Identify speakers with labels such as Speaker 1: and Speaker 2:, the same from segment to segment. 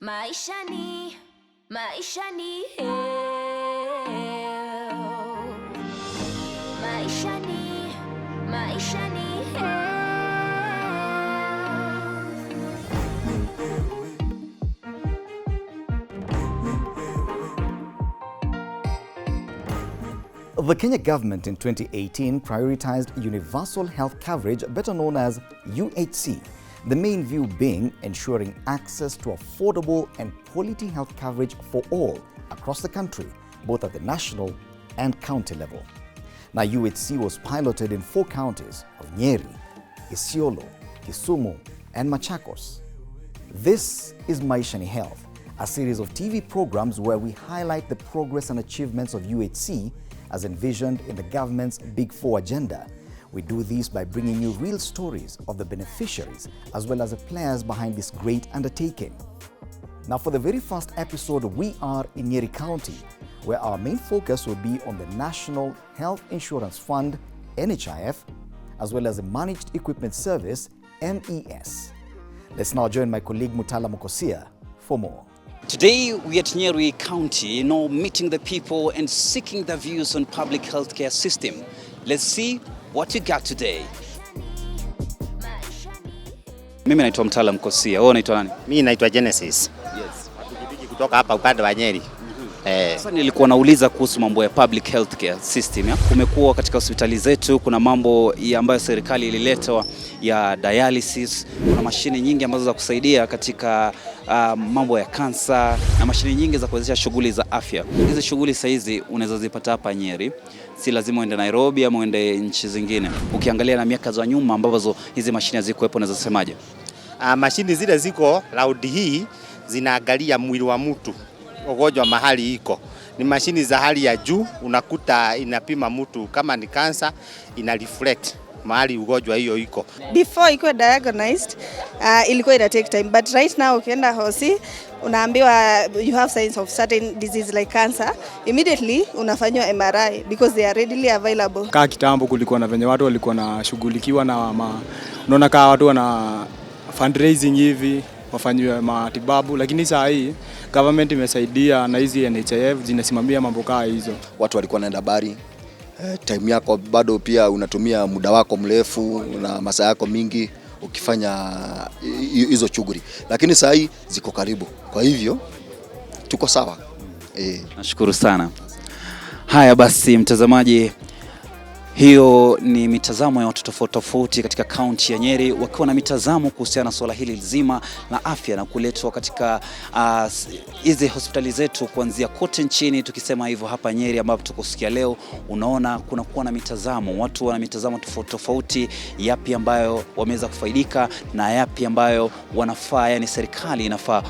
Speaker 1: Maisha ni health. Maisha ni health.
Speaker 2: The Kenya government in 2018 prioritized universal health coverage, better known as UHC, the main view being ensuring access to affordable and quality health coverage for all across the country, both at the national and county level. Now, UHC was piloted in 4 counties of Nyeri, Isiolo, Kisumu, and Machakos. This is MAISHA NI HEALTH, a series of TV programs where we highlight the progress and achievements of UHC as envisioned in the government's Big 4 agenda. We do this by bringing you real stories of the beneficiaries as well as the players behind this great undertaking. Now, for the very first episode, we are in Nyeri County, where our main focus will be on the National Health Insurance Fund, NHIF, as well as the Managed Equipment Service, MES. Let's now join my colleague Mutala Mukosia for more.
Speaker 3: Today we are at Nyeri County, meeting the people and seeking their views on public healthcare system. Let's see what you got today. Mimi naitwa Mutala Mukosia. Wewe unaitwa nani?
Speaker 4: Mimi naitwa Genesis.
Speaker 3: Yes.
Speaker 4: Tukipiki kutoka hapa upande wa Nyeri.
Speaker 3: Sasa nilikuwa nauliza kuhusu mambo ya public healthcare system. Kumekuwa katika hospitali zetu kuna mambo ambayo serikali ilileta ya dialysis, kuna mashine nyingi ambazo za kusaidia katika mambo ya kansa na mashine nyingi za kuwezesha shughuli za afya. Hizi shughuli sasa hizi unaweza zipata hapa Nyeri. Si lazima uende Nairobi ama uende nchi zingine. Ukiangalia na miaka za nyuma ambazo hizi mashine zilikuwepo, unaweza semaje?
Speaker 4: Mashine zile ziko raundi hii zinaangalia mwili wa mtu, ugonjwa mahali iko. Ni mashini za hali ya juu, unakuta inapima mtu kama ni kansa, ina reflect mahali ugonjwa hiyo iko.
Speaker 5: Before iko diagnosed, ilikuwa ina take time, but right now ukienda hosi unaambiwa you have signs of certain disease like cancer, immediately unafanywa MRI because they are readily available.
Speaker 6: Kaa kitambo kulikuwa na venye watu walikuwa na shughulikiwa na unaona kaa watu wana fundraising hivi wafanywe matibabu, lakini saa hii government imesaidia na hizi NHIF zinasimamia mambo kaa hizo.
Speaker 7: Watu walikuwa naenda bari, time yako bado pia unatumia muda wako mrefu na masaa yako mingi ukifanya hizo shughuli, lakini saa hii ziko karibu, kwa hivyo tuko sawa.
Speaker 3: Nashukuru sana. Haya basi mtazamaji, hiyo ni mitazamo ya watu tofauti tofauti katika kaunti ya Nyeri wakiwa na mitazamo kuhusiana na swala hili zima la afya na kuletwa katika hizi hospitali zetu kuanzia kote nchini. Tukisema hivyo hapa Nyeri ambapo tukusikia leo, unaona kuna kuwa na mitazamo, watu wana mitazamo tofauti tofauti, yapi ambayo wameweza kufaidika na yapi ambayo wanafaa, yani serikali inafaa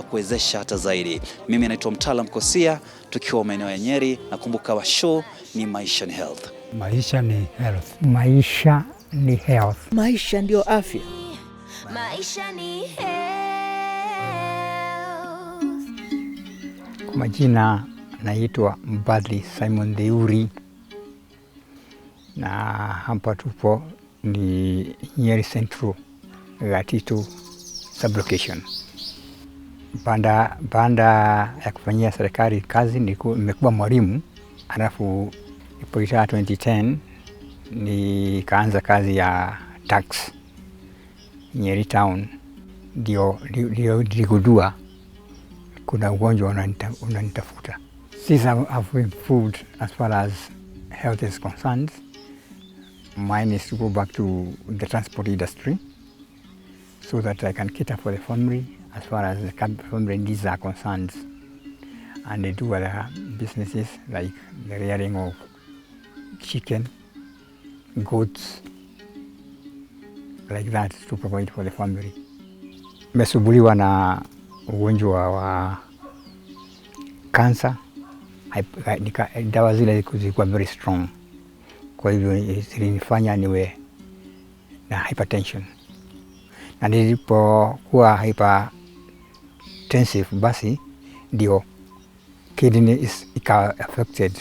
Speaker 3: kuwezesha hata zaidi. Mimi naitwa Mutala Mukosia, tukiwa maeneo ya Nyeri, na kumbuka wa show ni Maisha ni Health.
Speaker 8: Maisha ni health. Maisha ni health.
Speaker 9: Maisha ndio afya.
Speaker 1: Maisha ni health.
Speaker 8: Kwa majina naitwa Mbadli Simon Deuri, na hapa tupo ni Nyeri Central Gatitu Sublocation. Baada ya kufanyia serikali kazi nimekuwa mwalimu, alafu ilipoisha 2010 nikaanza kazi ya tax Nyeri Town. Ndio niligundua kuna ugonjwa unanitafuta. Since I've improved as far as health is concerned, mine is to go back to the transport industry so that I can cater for the family as far as the family needs are concerned, and they do other businesses like the rearing of chicken, goats, like that, to provide for the family. Nimesumbuliwa na ugonjwa wa cancer. Dawa zile zilikuwa very strong, kwa hivyo zilinifanya niwe na hypertension, na nilipokuwa hypertensive basi ndio kidney ikawa affected,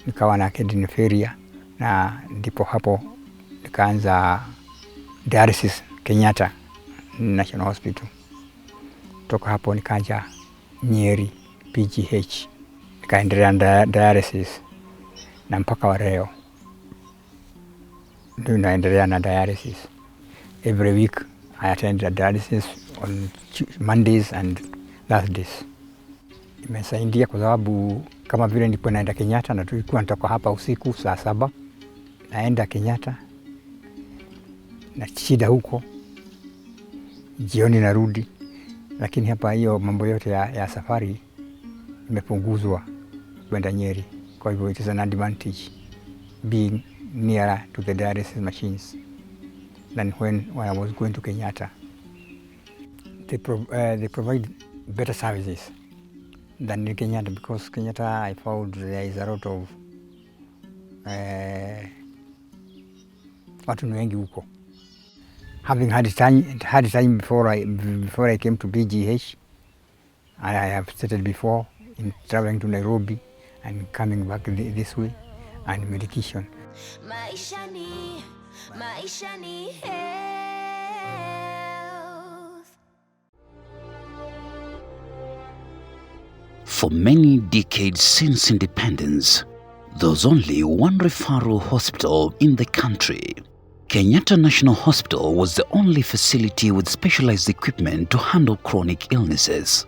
Speaker 8: nikawa na kidney failure, na ndipo hapo nikaanza dialysis Kenyatta National Hospital. Kutoka hapo nikaja Nyeri PGH, nikaendelea na dialysis na mpaka wa leo ndio naendelea na dialysis. Every week I attend the dialysis on Mondays and Thursdays. Imesaidia kwa sababu kama vile nilikuwa naenda Kenyatta na tulikuwa natoka hapa usiku saa 7 naenda Kenyatta na shida huko, jioni narudi, lakini hapa hiyo mambo yote ya safari imepunguzwa kwenda Nyeri. Kwa hivyo it is an advantage being nearer to the dialysis machines than when I was going to Kenyatta. They provide better services than in Kenyatta, because Kenyatta I found there is a lot of watu wengi huko. Having had time before I came to BGH, and I have started before in traveling to Nairobi and coming back this way, and medication.
Speaker 1: Maisha ni health.
Speaker 9: For many decades since independence, there was only one referral hospital in the country. Kenyatta National Hospital was the only facility with specialized equipment to handle chronic illnesses.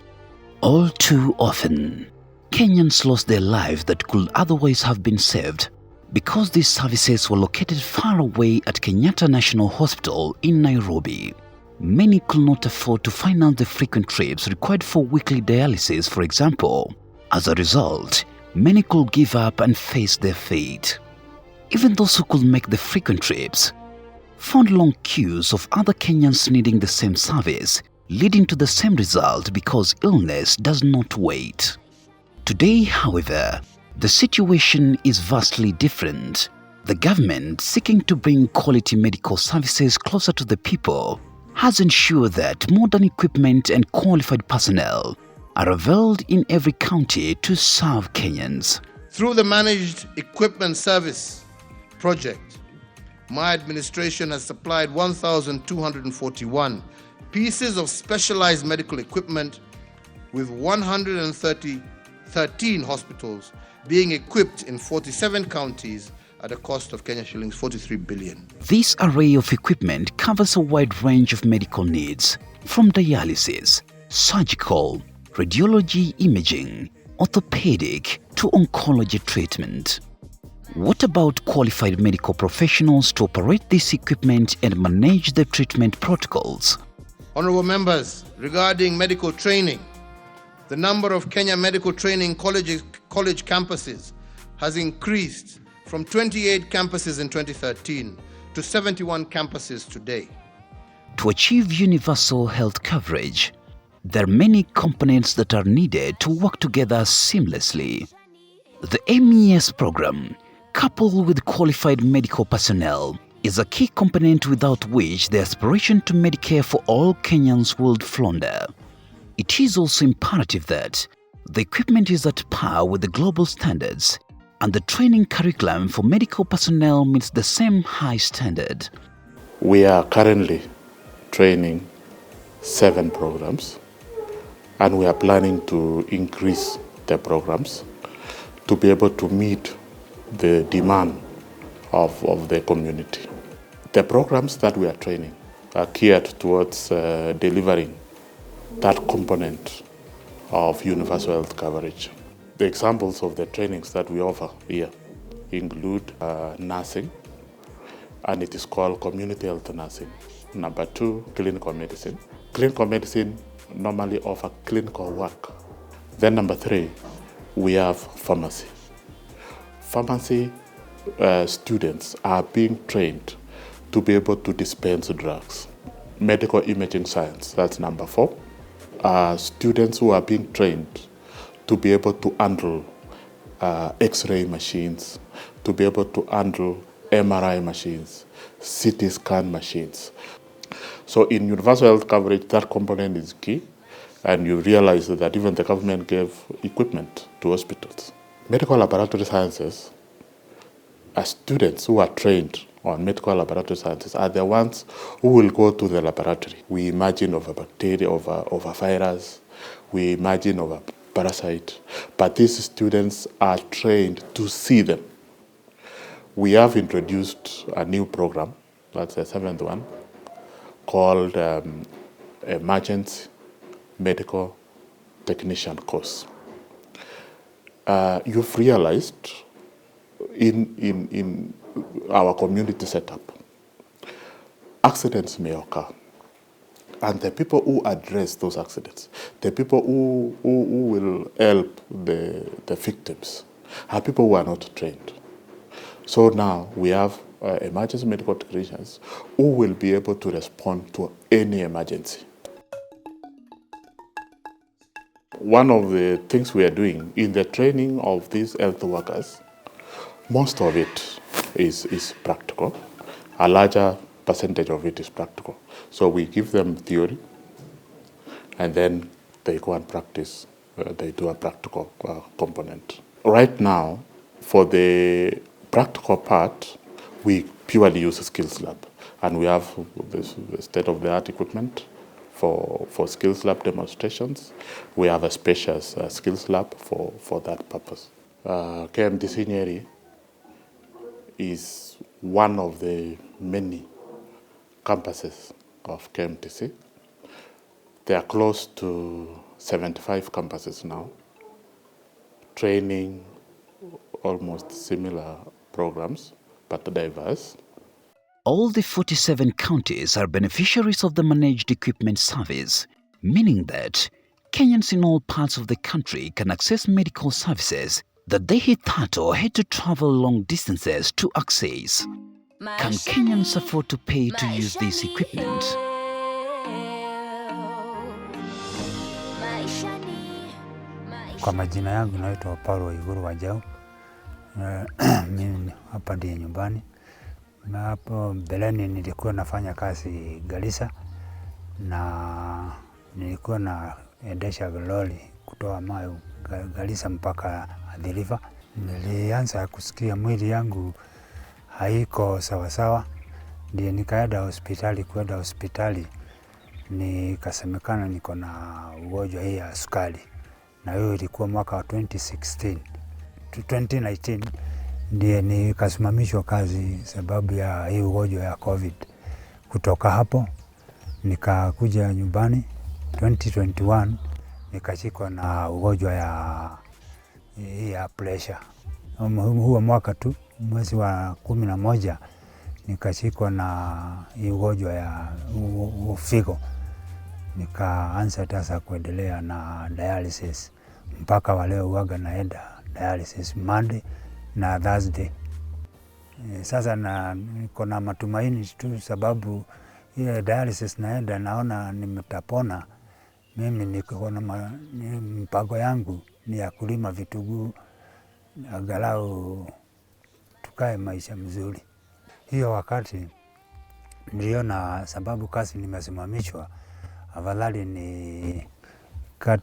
Speaker 9: All too often, Kenyans lost their lives that could otherwise have been saved because these services were located far away at Kenyatta National Hospital in Nairobi. Many could not afford to finance the frequent trips required for weekly dialysis, for example. As a result, many could give up and face their fate. Even those who could make the frequent trips found long queues of other Kenyans needing the same service, leading to the same result because illness does not wait. Today, however, the situation is vastly different. The government, seeking to bring quality medical services closer to the people, has ensured that modern equipment and qualified personnel are availed in every county to serve Kenyans.
Speaker 10: Through the Managed Equipment Service project, my administration has supplied 1,241 pieces of specialized medical equipment, with 113 hospitals being equipped in 47 counties at a cost of Kenya shillings 43 billion.
Speaker 9: This array of equipment covers a wide range of medical needs, from dialysis, surgical, radiology imaging, orthopedic to oncology treatment. What about qualified medical professionals to operate this equipment and manage the treatment protocols?
Speaker 10: Honorable members, regarding medical training, the number of Kenya medical training college campuses has increased from 28 campuses in 2013 to 71 campuses today.
Speaker 9: To achieve universal health coverage, there are many components that are needed to work together seamlessly. The MAISH program, coupled with qualified medical personnel, is a key component without which the aspiration to Medicare for all Kenyans would flounder. It is also imperative that the equipment is at par with the global standards, and the training curriculum for medical personnel meets the same high standard.
Speaker 11: We are currently training 7 programs, and we are planning to increase the programs to be able to meet the demand of the community. The programs that we are training are geared towards delivering that component of universal health coverage. The examples of the trainings that we offer here include nursing, and it is called community health nursing. Number 2, clinical medicine. Clinical medicine normally offer clinical work. Then number 3, we have pharmacy. Pharmacy students are being trained to be able to dispense drugs. Medical imaging science, that's number 4. Students who are being trained to be able to handle X-ray machines, to be able to handle MRI machines, CT scan machines. So in universal health coverage, that component is key, and you realize that even the government gave equipment to hospitals. Medical laboratory sciences are students who are trained on medical laboratory scientists are the ones who will go to the laboratory. We imagine of a bacteria, of a virus, we imagine of a parasite, but these students are trained to see them. We have introduced a new program, that's the 7th one, called Emergency Medical Technician course. You've realized in our community setup, accidents may occur. And the people who address those accidents, the people who will help the victims, are people who are not trained. So now we have emergency medical technicians who will be able to respond to any emergency. One of the things we are doing in the training of these health workers, most of it is practical. A larger percentage of it is practical. So we give them theory, and then they go and practice. They do a practical component. Right now, for the practical part, we purely use a skills lab, and we have the state-of-the-art equipment for skills lab demonstrations. We have a spacious skills lab for that purpose. KMTC Nyeri is one of the many campuses of KMTC. They are close to 75 campuses now, training almost similar programs, but diverse.
Speaker 9: All the 47 counties are beneficiaries of the Managed Equipment Service, meaning that Kenyans in all parts of the country can access medical services that they hitherto had to travel long distances to access. Can Kenyans afford to pay to use this equipment?
Speaker 8: Kwa majina yangu naitwa Paulo Iguru Wajau. Mimi hapa ndiye nyumbani. Na hapo mbeleni nilikuwa nafanya kazi Garissa, na nilikuwa naendesha lori kutoa mayo Garissa mpaka Athi River. Nilianza kusikia mwili yangu haiko sawasawa, ndiye nikaenda hospitali. Kwenda hospitali nikasemekana niko na ugonjwa hii ya sukari, na hiyo ilikuwa mwaka wa 2019 ndiye nikasimamishwa kazi sababu ya hii ugonjwa ya COVID. Kutoka hapo nikakuja nyumbani 2021, nikashikwa na ugonjwa ya pressure. Huo mwaka tu mwezi wa 11 nikashikwa na hii ugonjwa ya figo. Nikaanza sasa kuendelea na dialysis mpaka wa leo huaga naenda dialysis Monday na Thursday. Sasa niko na matumaini tu sababu ile dialysis naenda naona nimetapona. Mimi niko na mpango yangu ni ya kulima vitunguu angalau tukae maisha mzuri. Hiyo wakati niliona sababu kazi nimesimamishwa, afadhali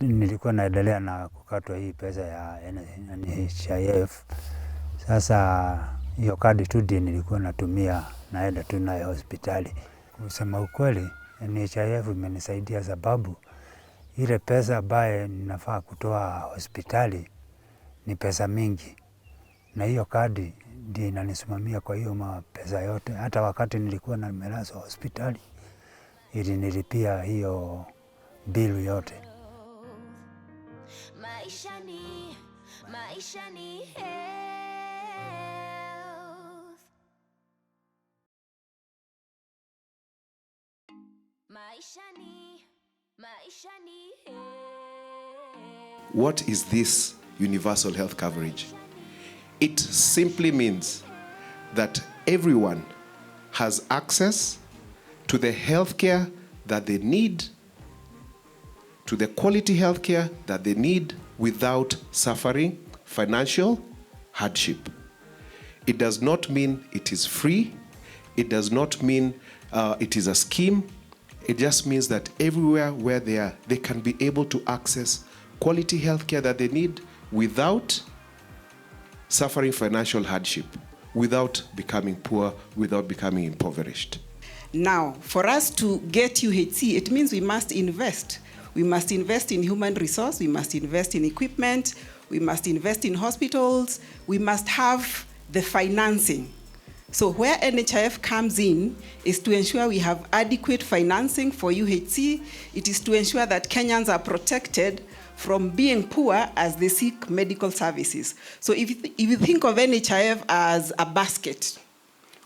Speaker 8: nilikuwa naendelea na kukatwa hii pesa ya NHIF. Sasa hiyo kadi tu ndiyo nilikuwa natumia, naenda tu nayo hospitali. Kusema ukweli, NHIF imenisaidia sababu ile pesa ambaye ninafaa kutoa hospitali ni pesa mingi, na hiyo kadi ndiyo inanisimamia kwa hiyo mapesa yote. Hata wakati nilikuwa nimelazwa hospitali ili nilipia hiyo bill yote.
Speaker 1: Maisha ni health. Maisha ni health.
Speaker 12: What is this universal health coverage? It simply means that everyone has access to the healthcare that they need, to the quality healthcare that they need without suffering financial hardship. It does not mean it is free. It does not mean it is a scheme. It just means that everywhere where they are, they can be able to access quality healthcare that they need without suffering financial hardship. without becoming poor, without becoming impoverished.
Speaker 13: Now, for us to get UHC, it means we must invest. We must invest in human resource, we must invest in equipment, we must invest in hospitals, we must have the financing. So where NHIF comes in is to ensure we have adequate financing for UHC. It is to ensure that Kenyans are protected from being poor as they seek medical services. So if you think of NHIF as a basket,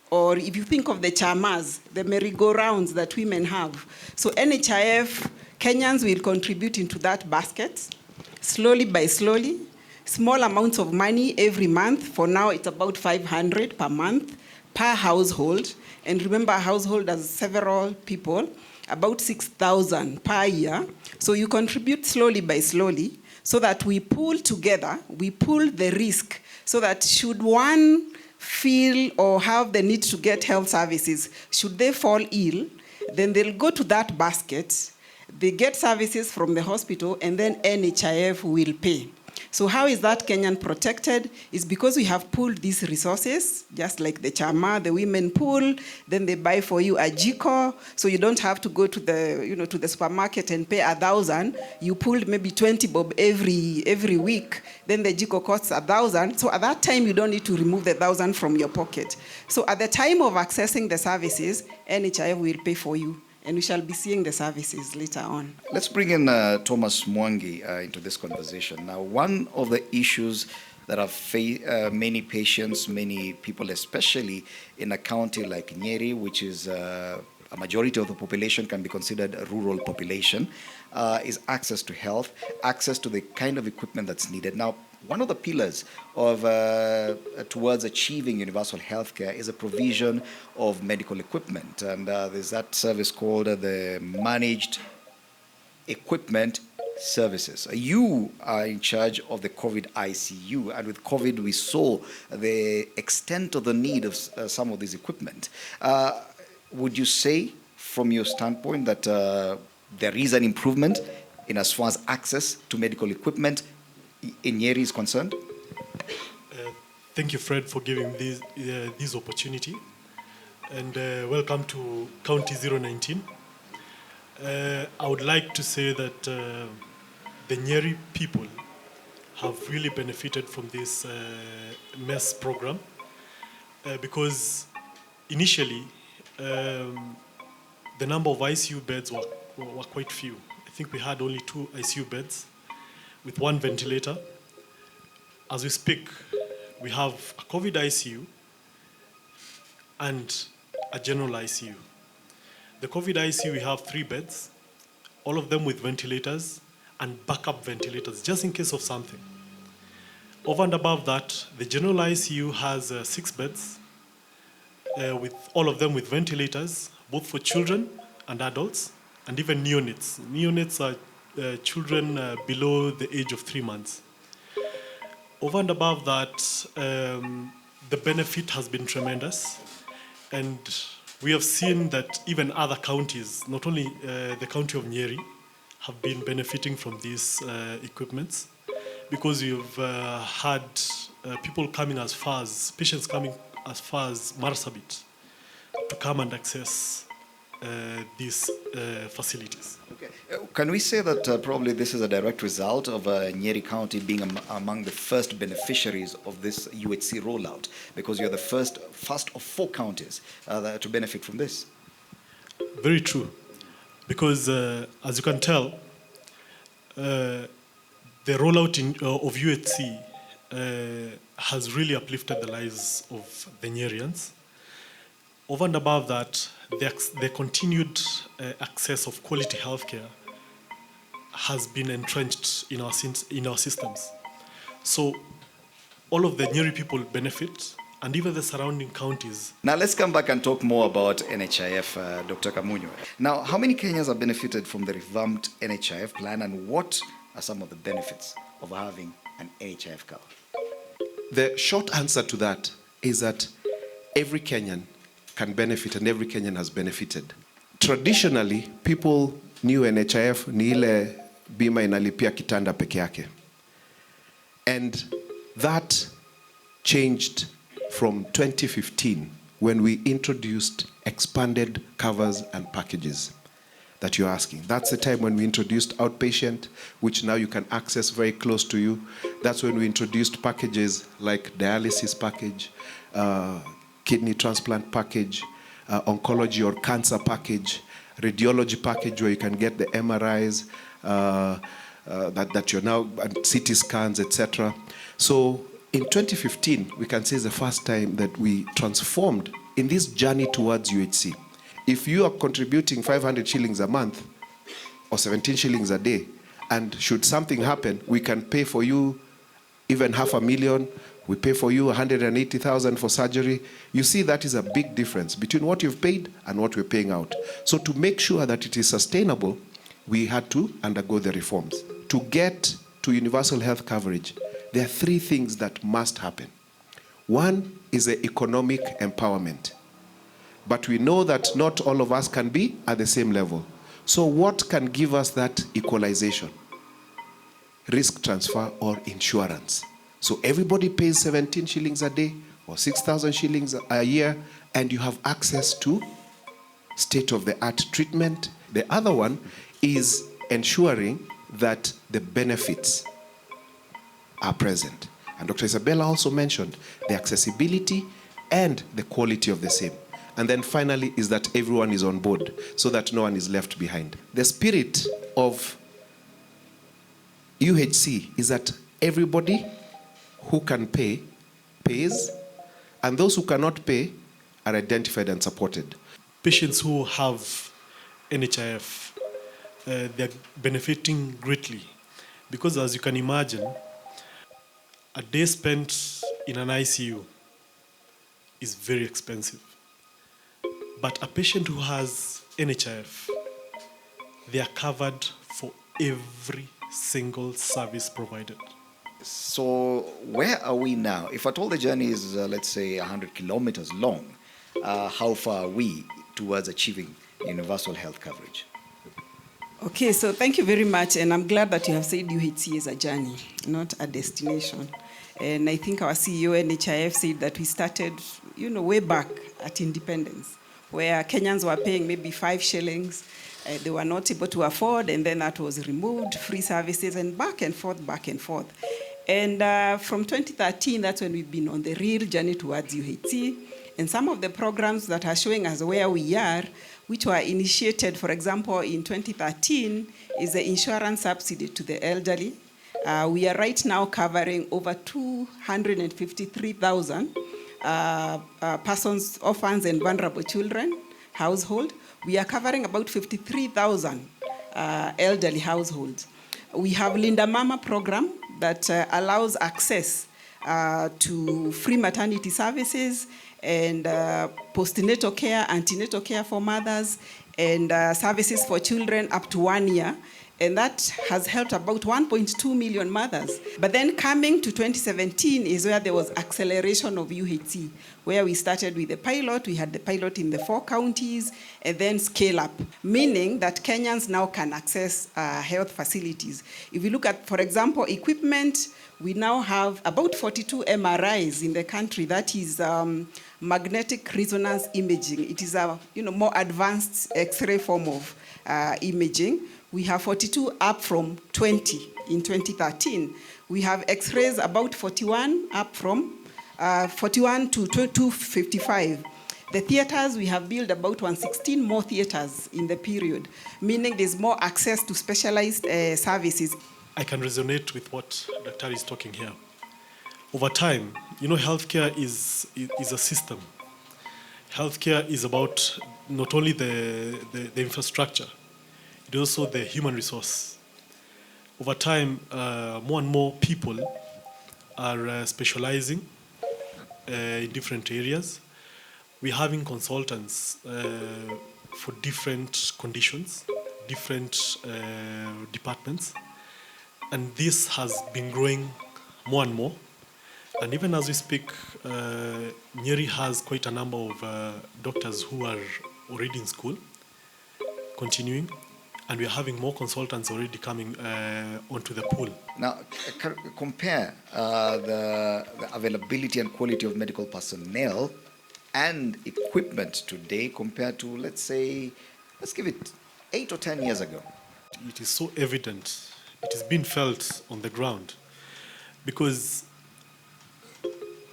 Speaker 13: or if you think of the chamas, the merry-go-rounds that women have, so NHIF, Kenyans will contribute into that basket, slowly by slowly, small amounts of money every month. For now, it's about 500 per month, per household. And remember, a household has several people, about 6,000 per year. So you contribute slowly by slowly, so that we pool together, we pool the risk, so that should one feel or have the need to get health services, should they fall ill, then they'll go to that basket, they get services from the hospital, and then NHIF will pay. So how is that Kenyan protected? It's because we have pooled these resources, just like the chama, the women pool, then they buy for you a jiko, so you don't have to go to the, to the supermarket and pay 1,000. You pooled maybe 20 bob every week, then the jiko costs 1,000. So at that time, you don't need to remove the 1,000 from your pocket. So at the time of accessing the services, NHIF will pay for you. And we shall be seeing the services later on.
Speaker 2: Let's bring in Thomas Mwangi into this conversation. Now, one of the issues that have many patients, many people, especially in a county like Nyeri, which is a majority of the population can be considered a rural population, is access to health, access to the kind of equipment that's needed. Now, one of the pillars of towards achieving universal healthcare is a provision of medical equipment, and there's that service called the Managed Equipment Services. You are in charge of the COVID ICU, and with COVID we saw the extent of the need of some of this equipment. Would you say, from your standpoint, that there is an improvement in as far as access to medical equipment in Nyeri is concerned?
Speaker 14: Thank you, Fred, for giving this opportunity, and welcome to County 019. I would like to say that the Nyeri people have really benefited from this MES program because initially the number of ICU beds were quite few. I think we had only 2 ICU beds with 1 ventilator. As we speak, we have a COVID ICU and a general ICU. The COVID ICU, we have 3 beds, all of them with ventilators and backup ventilators, just in case of something. Over and above that, the general ICU has 6 beds, with all of them with ventilators, both for children and adults, and even neonates. Neonates are children below the age of 3 months. Over and above that, the benefit has been tremendous, and we have seen that even other counties, not only the county of Nyeri, have been benefiting from these equipments, because we've had people coming as far as, patients coming as far as Marsabit to come and access these facilities.
Speaker 2: Okay. Can we say that probably this is a direct result of Nyeri County being among the first beneficiaries of this UHC rollout, because you're the first of 4 counties to benefit from this?
Speaker 14: Very true, because as you can tell, the rollout of UHC has really uplifted the lives of the Nyerians. Over and above that, the continued access of quality healthcare has been entrenched in our systems. So all of the Nyeri people benefit, and even the surrounding counties.
Speaker 2: Now let's come back and talk more about NHIF, Dr. Kamunyo. Now, how many Kenyans have benefited from the revamped NHIF plan, and what are some of the benefits of having an NHIF card?
Speaker 12: The short answer to that is that every Kenyan can benefit, and every Kenyan has benefited. Traditionally, people knew NHIF ni ile bima inalipia kitanda peke yake. And that changed from 2015 when we introduced expanded covers and packages that you're asking. That's the time when we introduced outpatient, which now you can access very close to you. That's when we introduced packages like dialysis package, kidney transplant package, oncology or cancer package, radiology package where you can get the MRIs, that you're now, CT scans, etc. So in 2015, we can say is the first time that we transformed in this journey towards UHC. If you are contributing 500 shillings a month or 17 shillings a day, and should something happen, we can pay for you even 500,000, we pay for you 180,000 for surgery. You see, that is a big difference between what you've paid and what we're paying out. So to make sure that it is sustainable, we had to undergo the reforms. To get to universal health coverage, there are three things that must happen. One is the economic empowerment. But we know that not all of us can be at the same level. So what can give us that equalization? Risk transfer or insurance. So everybody pays 17 shillings a day or 6,000 shillings a year, and you have access to state-of-the-art treatment. The other one is ensuring that the benefits are present. And Dr. Isabella also mentioned the accessibility and the quality of the same. And then finally is that everyone is on board so that no one is left behind. The spirit of UHC is that everybody who can pay, pays, and those who cannot pay are identified and supported.
Speaker 14: Patients who have NHIF, they're benefiting greatly because, as you can imagine, a day spent in an ICU is very expensive. But a patient who has NHIF, they are covered for every single service provided.
Speaker 2: So where are we now? If at all the journey is, let's say, 100 kilometers long, how far are we towards achieving universal health coverage?
Speaker 13: Okay, so thank you very much, and I'm glad that you have said UHC is a journey, not a destination. And I think our CEO, NHIF, said that we started, way back at independence, where Kenyans were paying maybe 5 shillings. They were not able to afford, and then that was removed, free services, and back and forth, back and forth. And from 2013, that's when we've been on the real journey towards UHC. And some of the programs that are showing us where we are, which were initiated, for example, in 2013, is the insurance subsidy to the elderly. We are right now covering over 253,000 persons, orphans, and vulnerable children household. We are covering about 53,000 elderly households. We have Linda Mama program that allows access to free maternity services and postnatal care, antenatal care for mothers, and services for children up to 1 year. And that has helped about 1.2 million mothers. But then coming to 2017 is where there was acceleration of UHC, where we started with the pilot. We had the pilot in the 4 counties, and then scale up, meaning that Kenyans now can access health facilities. If you look at, for example, equipment, we now have about 42 MRIs in the country. That is magnetic resonance imaging. It is a more advanced X-ray form of imaging. We have 42 up from 20 in 2013. We have X-rays about 41 up from 41 to 255. The theaters, we have built about 116 more theaters in the period, meaning there's more access to specialized services.
Speaker 14: I can resonate with what Dr. is talking here. Over time, healthcare is a system. Healthcare is about not only the infrastructure, but also the human resource. Over time, more and more people are specializing in different areas. We're having consultants for different conditions, different departments, and this has been growing more and more. And even as we speak, Nyeri has quite a number of doctors who are already in school, continuing. and we are having more consultants already coming onto the pool.
Speaker 2: Now, compare the availability and quality of medical personnel and equipment today compared to, let's give it 8 or 10 years ago.
Speaker 14: It is so evident, it is being felt on the ground, because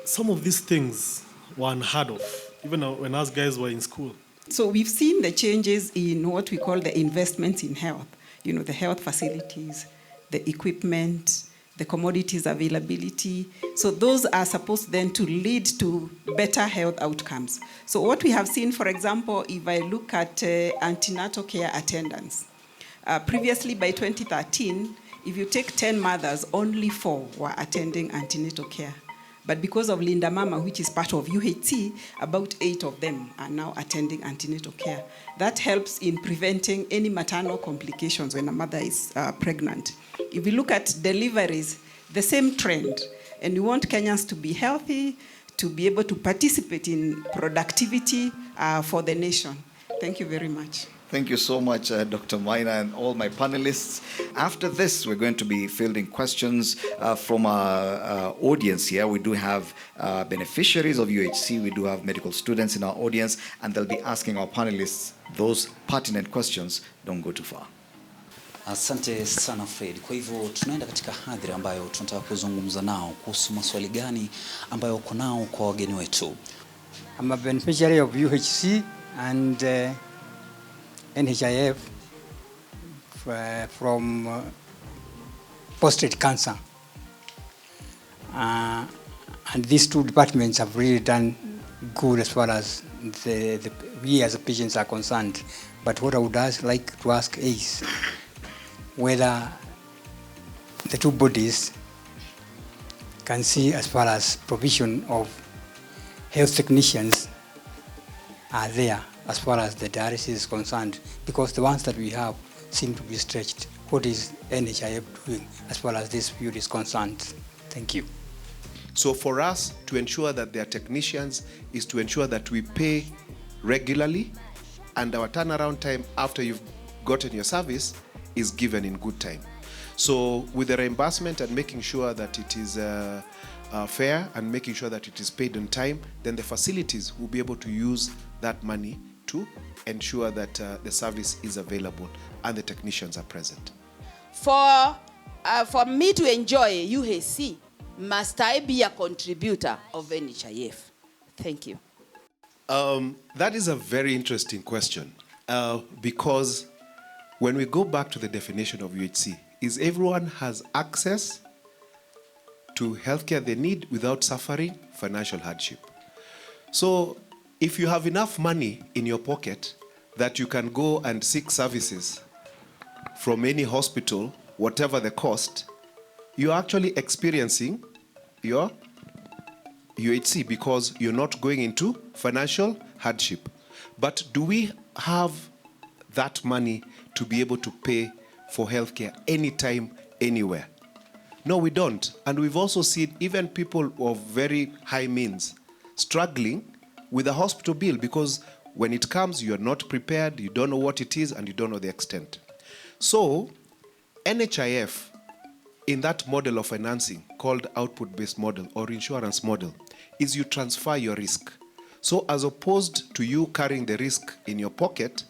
Speaker 14: some of these things were unheard of, even when us guys were in school.
Speaker 13: So we've seen the changes in what we call the investments in health, the health facilities, the equipment, the commodities availability. So those are supposed then to lead to better health outcomes. So what we have seen, for example, if I look at antenatal care attendance, previously by 2013, if you take 10 mothers, only 4 were attending antenatal care. But because of Linda Mama, which is part of UHC, about 8 of them are now attending antenatal care. That helps in preventing any maternal complications when a mother is pregnant. If we look at deliveries, the same trend. And we want Kenyans to be healthy, to be able to participate in productivity for the nation. Thank you very much.
Speaker 2: Thank you so much, Dr. Maina and all my panelists. After this, we're going to be fielding questions from our audience here. We do have beneficiaries of UHC. We do have medical students in our audience, and they'll be asking our panelists those pertinent questions. Don't go too far.
Speaker 3: Asante sana Fred. Kwa hivyo tunaenda katika hadhira ambayo tunataka kuzungumza nao kuhusu maswali gani ambayo uko nao kwa wageni wetu.
Speaker 8: I'm a beneficiary of UHC and NHIF from prostate cancer. And these two departments have really done good as far as we as patients are concerned. But what I would like to ask is whether the two bodies can see as far as provision of health technicians are there as far as the dialysis is concerned, because the ones that we have seem to be stretched. What is NHIF doing as far as this field is concerned? Thank you.
Speaker 12: So for us to ensure that they are technicians is to ensure that we pay regularly, and our turnaround time after you've gotten your service is given in good time. So with the reimbursement and making sure that it is fair and making sure that it is paid on time, then the facilities will be able to use that money to ensure that the service is available and the technicians are present.
Speaker 15: For me to enjoy UHC, must I be a contributor of NHIF? Thank you.
Speaker 12: That is a very interesting question, because when we go back to the definition of UHC, is everyone has access to healthcare they need without suffering financial hardship. So if you have enough money in your pocket that you can go and seek services from any hospital, whatever the cost, you're actually experiencing your UHC because you're not going into financial hardship. But do we have that money to be able to pay for healthcare anytime, anywhere? No, we don't. And we've also seen even people of very high means struggling with a hospital bill because when it comes, you're not prepared, you don't know what it is, and you don't know the extent. So, NHIF, in that model of financing called output-based model or insurance model, is you transfer your risk. So as opposed to you carrying the risk in your pocket,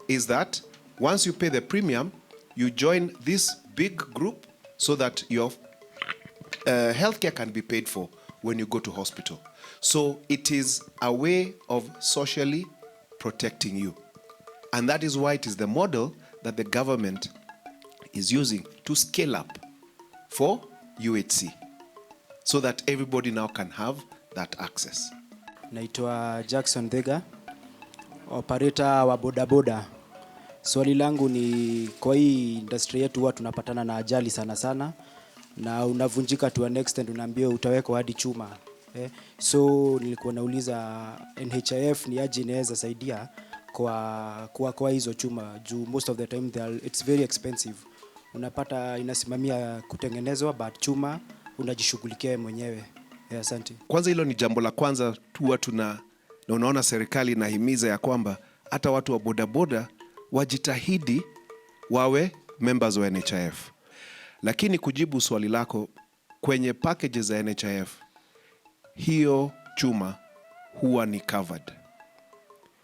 Speaker 12: is that once you pay the premium, you join this big group so that your healthcare can be paid for when you go to hospital. So it is a way of socially protecting you. And that is why it is the model that the government is using to scale up for UHC, so that everybody now can have that access.
Speaker 16: Naitwa Jackson Thega, operator wa bodaboda. Swali langu ni kwa hii industry yetu huwa tunapatana na ajali sana sana na unavunjika to an extent unaambiwa utawekwa hadi chuma. So nilikuwa nauliza NHIF ni aje inaweza saidia kwa hizo chuma juu most of the time it's very expensive. Unapata inasimamia kutengenezwa but chuma unajishughulikia mwenyewe. Asante.
Speaker 12: Kwanza hilo ni jambo la kwanza tu na unaona serikali inahimiza ya kwamba hata watu wa bodaboda wajitahidi wawe members wa NHIF. Lakini kujibu swali lako, kwenye packages za NHIF, hiyo chuma huwa ni covered.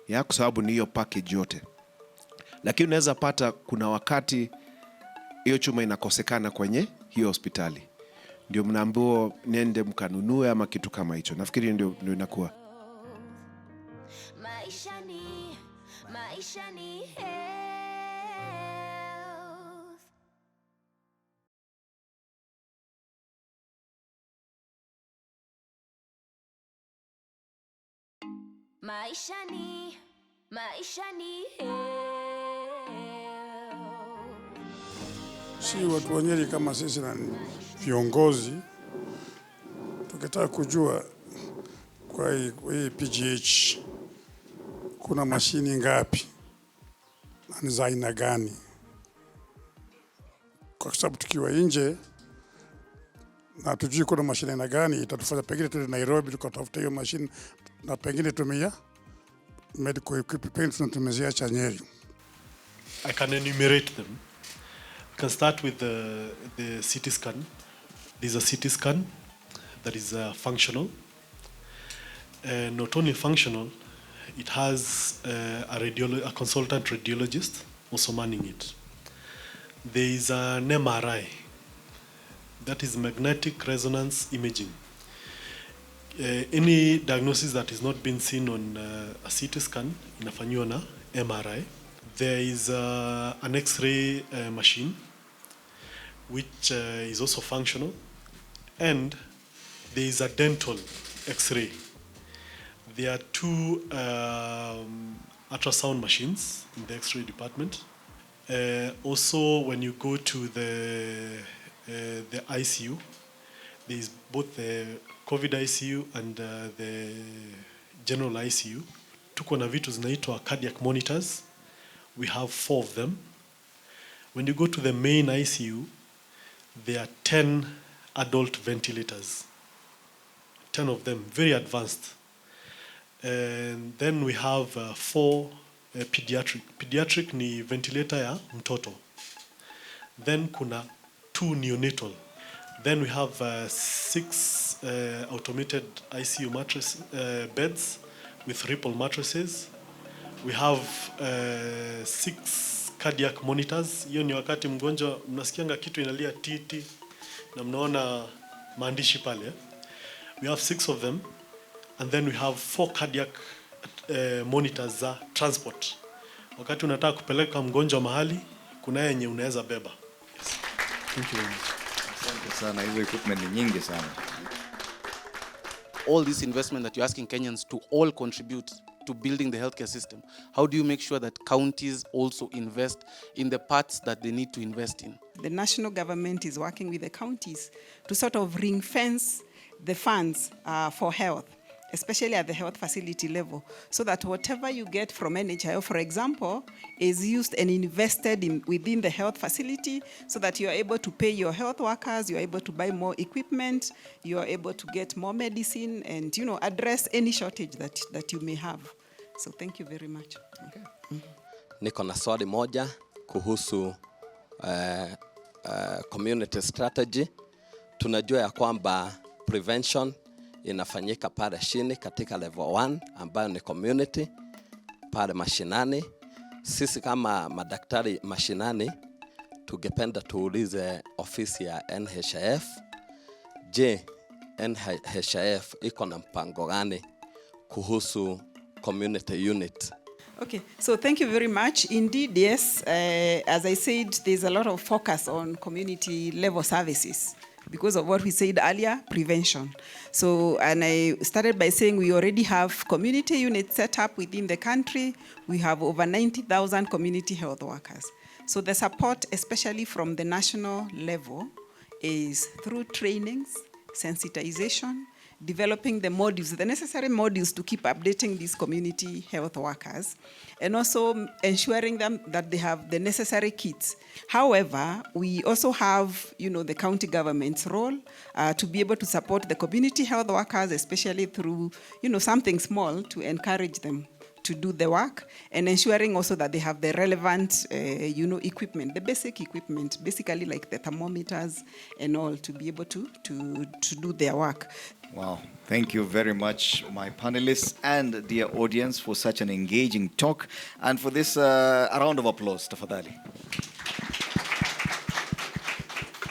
Speaker 12: Ya, kwa sababu ni hiyo package yote. Lakini unaweza pata kuna wakati hiyo chuma inakosekana kwenye hiyo hospitali. Ndio mnaambiwa nende mkanunue ama kitu kama hicho. Nafikiri ndio inakuwa.
Speaker 1: Maisha ni health. Maisha ni health.
Speaker 17: Si watu wa Nyeri kama sisi na viongozi tukitaka kujua kwa hii PGH kuna mashini ngapi na ni za aina gani, kwa sababu tukiwa nje na tujui kuna mashini aina gani, itatufanya pengine tuende Nairobi tukatafuta hiyo mashini na pengine tumia medical equipment tunatumezea cha Nyeri.
Speaker 14: I can enumerate them. We can start with the CT scan. There's a CT scan that is functional. Not only functional, it has a consultant radiologist also manning it. There is an MRI, that is magnetic resonance imaging. Any diagnosis that is not been seen on a CT scan inafanywa na MRI. There is an X-ray machine which is also functional, and there is a dental X-ray. There are two ultrasound machines in the X-ray department. Also, when you go to the ICU, there is both the COVID ICU and the general ICU. Tuko na vitu zinaitwa cardiac monitors. We have 4 of them. When you go to the main ICU, there are 10 adult ventilators. 10 of them, very advanced. And then we have 4 pediatric. Pediatric ni ventilator ya mtoto. Then kuna 2 neonatal. Then we have 6 automated ICU mattress beds with Ripple mattresses. We have 6 cardiac monitors. Hiyo ni wakati mgonjwa mnasikianga kitu inalia titi na mnaona maandishi pale. We have 6 of them. And then we have 4 cardiac monitors za transport. Wakati unataka kupeleka mgonjwa mahali, kuna yenye unaweza beba. Yes. Thank you very much.
Speaker 2: Asante sana, hizo equipment ni nyingi sana.
Speaker 18: All this investment that you're asking Kenyans to all contribute to building the healthcare system, how do you make sure that counties also invest in the parts that they need to invest in?
Speaker 13: The national government is working with the counties to sort of ring fence the funds for health, especially at the health facility level, so that whatever you get from NHIF, for example, is used and invested within the health facility, so that you are able to pay your health workers, you are able to buy more equipment, you are able to get more medicine, and address any shortage that you may have. So thank you very much. Okay.
Speaker 19: Niko na swali moja kuhusu community strategy. Tunajua ya kwamba prevention inafanyika pale chini katika level 1 ambayo ni community pale mashinani. Sisi kama madaktari mashinani tungependa tuulize ofisi ya NHIF, je, NHIF iko na mpango gani kuhusu community unit?
Speaker 13: Okay, so thank you very much. Indeed, yes, as I said, there's a lot of focus on community level services because of what we said earlier, prevention. So, and I started by saying we already have community units set up within the country. We have over 90,000 community health workers. So the support, especially from the national level, is through trainings, sensitization, developing the modules, the necessary modules to keep updating these community health workers, and also ensuring them that they have the necessary kits. However, we also have, the county government's role to be able to support the community health workers, especially through, something small to encourage them to do the work, and ensuring also that they have the relevant, equipment, the basic equipment, basically like the thermometers and all, to be able to do their work.
Speaker 2: Wow. Thank you very much, my panelists and dear audience, for such an engaging talk, and for this a round of applause, tafadhali.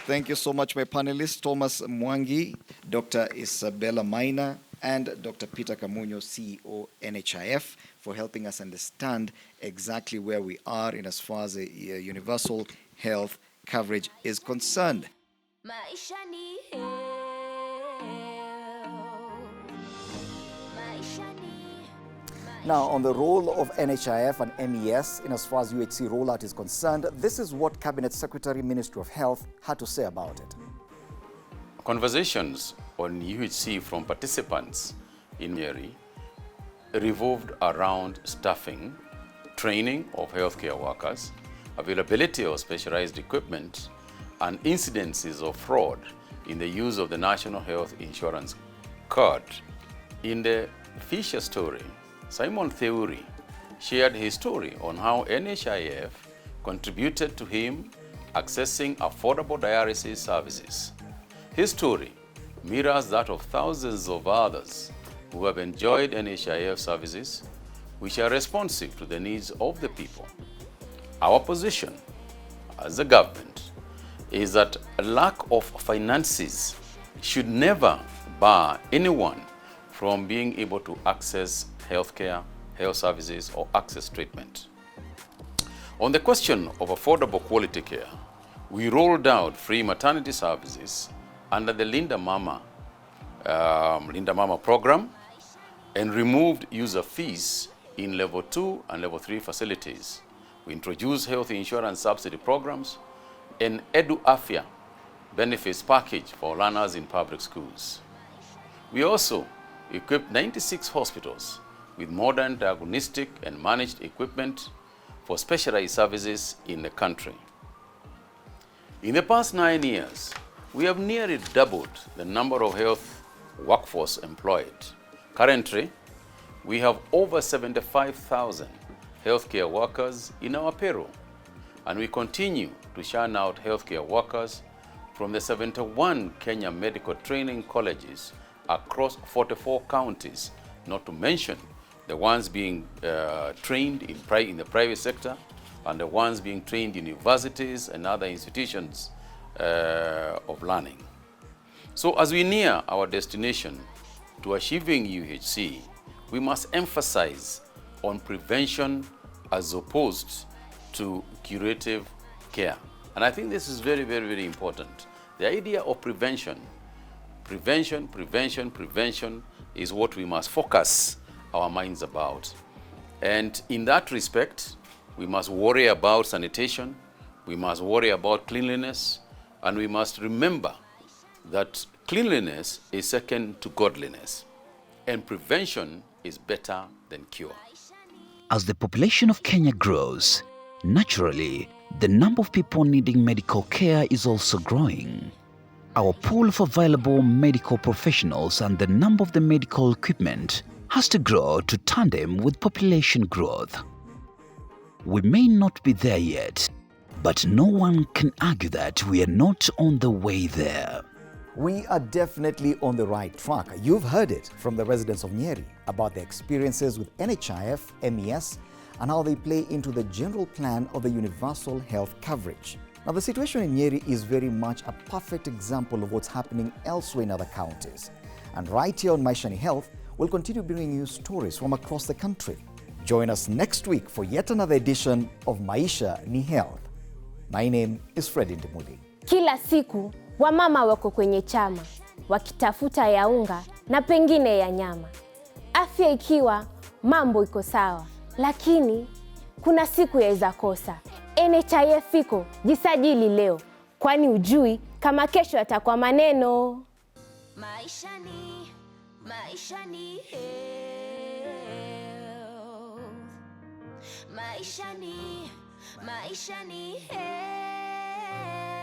Speaker 2: Thank you so much, my panelists, Thomas Mwangi, Dr. Isabella Maina, and Dr. Peter Kamunyo, CEO, NHIF, for helping us understand exactly where we are in as far as universal health coverage is concerned.
Speaker 1: Maisha ni health. Maisha ni.
Speaker 2: Now, on the role of NHIF and MES in as far as UHC rollout is concerned, this is what Cabinet Secretary, Ministry of Health, had to say about it.
Speaker 20: Conversations on UHC from participants in Nyeri revolved around staffing, training of healthcare workers, availability of specialized equipment, and incidences of fraud in the use of the National Health Insurance Card. In the Fisher story, Simon Theuri shared his story on how NHIF contributed to him accessing affordable dialysis services. His story mirrors that of thousands of others who have enjoyed NHIF services which are responsive to the needs of the people. Our position as a government is that a lack of finances should never bar anyone from being able to access healthcare, health services, or access treatment. On the question of affordable quality care, we rolled out free maternity services under the Linda Mama program and removed user fees in level 2 and level 3 facilities. We introduced health insurance subsidy programs and Edu-Afya benefits package for learners in public schools. We also equipped 96 hospitals with modern diagnostic and managed equipment for specialized services in the country. In the past 9 years, we have nearly doubled the number of health workforce employed. Currently, we have over 75,000 healthcare workers in our payroll, and we continue to churn out healthcare workers from the 71 Kenya medical training colleges across 44 counties, not to mention the ones being trained in the private sector and the ones being trained in universities and other institutions of learning. So as we near our destination to achieving UHC, we must emphasize on prevention as opposed to curative care. And I think this is very, very, very important. The idea of prevention is what we must focus our minds about. And in that respect, we must worry about sanitation, we must worry about cleanliness, and we must remember that cleanliness is second to godliness, and prevention is better than cure.
Speaker 9: As the population of Kenya grows, naturally, the number of people needing medical care is also growing. Our pool of available medical professionals and the number of the medical equipment has to grow to tandem with population growth. We may not be there yet, but no one can argue that we are not on the way there.
Speaker 2: We are definitely on the right track. You've heard it from the residents of Nyeri about their experiences with NHIF, MES, and how they play into the general plan of the universal health coverage. Now, the situation in Nyeri is very much a perfect example of what's happening elsewhere in other counties. And right here on MAISHA NI Health, we'll continue bringing you stories from across the country. Join us next week for yet another edition of MAISHA NI Health. My name is Freddy Ndimuli.
Speaker 21: Kila siku wamama wako kwenye chama wakitafuta ya unga na pengine ya nyama. Afya ikiwa mambo iko sawa, lakini kuna siku yaweza kosa. NHIF iko, jisajili leo, kwani ujui kama kesho atakuwa maneno.
Speaker 1: Maisha ni health. Maisha ni health.